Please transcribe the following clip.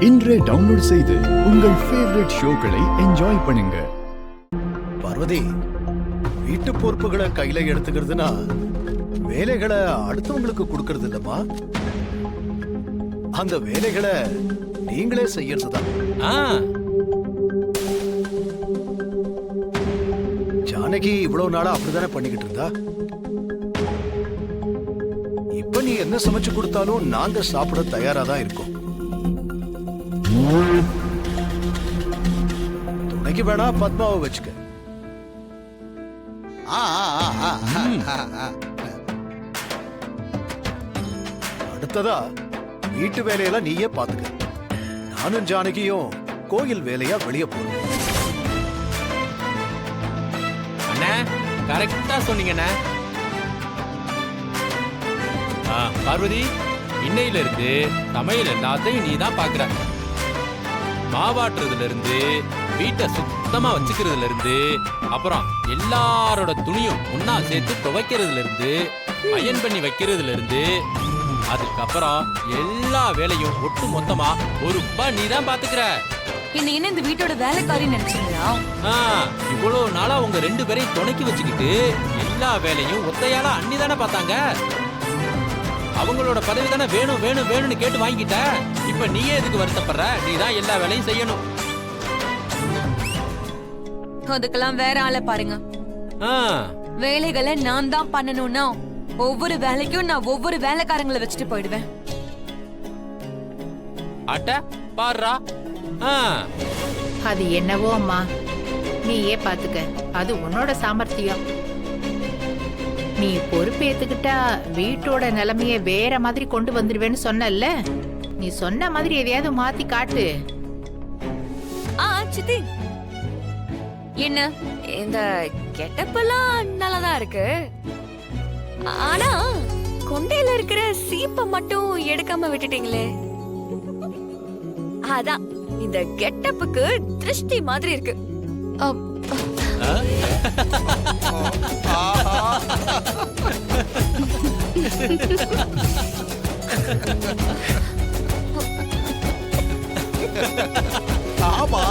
இன்றே டவுன்லோட் செய்து உங்கள் ஃபேவரட் ஷோக்களை என்ஜாய் பண்ணுங்க. பார்வதி, வீட்டு பொறுப்புகளை கையில எடுத்துக்கிறதுனா வேலைகளை அடுத்தவங்களுக்கு கொடுக்கறது இல்லம்மா. அந்த வேலைகளை நீங்களே செய்யறதுதான். ஜானகி இவ்வளவு நாளா அப்படித்தானே பண்ணிக்கிட்டு இருந்தா. இப்ப நீ என்ன சமைச்சு கொடுத்தாலும் நாங்க சாப்பிட தயாரா தான் இருக்கோம். துணைக்கு வேணா பத்மாவை வச்சுக்க. அடுத்ததா வீட்டு வேலையெல்லாம் நீயே பாத்துக்க. நானும் ஜானகியும் கோயில் வேலையா வெளியே போறோம். அண்ணா கரெக்டா சொன்னீங்கண்ணா. பார்வதி, இன்னையில இருந்து சமையல் எல்லாத்தையும் நீ தான் பாக்குற. மாவாட்டுறதுல இருந்து வீட்டை சுத்தமா வச்சுக்கிறதுல இருந்து அப்புறம் எல்லாரோட துணியும் ஒன்னா சேர்த்து துவைக்கிறதுல இருந்து அயன் பண்ணி வைக்கிறதுல இருந்து அதுக்கப்புறம் எல்லா வேலையும் ஒட்டு மொத்தமா ஒரு நீ தான் பாத்துக்கிற. என்ன இந்த வீட்டோட வேலைக்காரி நினைச்சீங்களா? இவ்வளவு நாளா உங்க 2 பேரையும் துணைக்கி வச்சுக்கிட்டு எல்லா வேலையும் ஒத்தையால அண்ணி தானே பார்த்தாங்க. அவங்களோட பதவி தானே வேணும் வேணும் வேணும்னு கேட்டு வாங்கிட்ட. இப்ப நீயே எதுக்கு வருத்தப்படுற? நீ தான் எல்லா வேலையும் செய்யணும். அதுக்கெல்லாம் வேற ஆளை பாருங்க. வேலைகளை நான் தான் பண்ணணும்னா ஒவ்வொரு வேலைக்கும் நான் ஒவ்வொரு வேலைக்காரங்களை வச்சுட்டு போயிடுவேன். அட்ட பாருடா. அது என்னவோ அம்மா, நீயே பாத்துக்க. அது உன்னோட சாமர்த்தியம். நீ பொறுப்பேத்துக்கிட்டா வீட்டோட நிலைமைய வேற மாதிரி கொண்டு வந்துருவேன்னு சொன்னல்ல. நீ சொன்ன மாதிரி எதையாவது மாத்தி காட்டு. சித்தி, என்ன இந்த கெட்டப்பெல்லாம் நல்லாதான் இருக்கு. ஆனா கொண்டையில இருக்கிற சீப்பை மட்டும் எடுக்காம விட்டுட்டீங்களே. அதான் இந்த கெட்டப்புக்கு திருஷ்டி மாதிரி இருக்கு. ஆமா.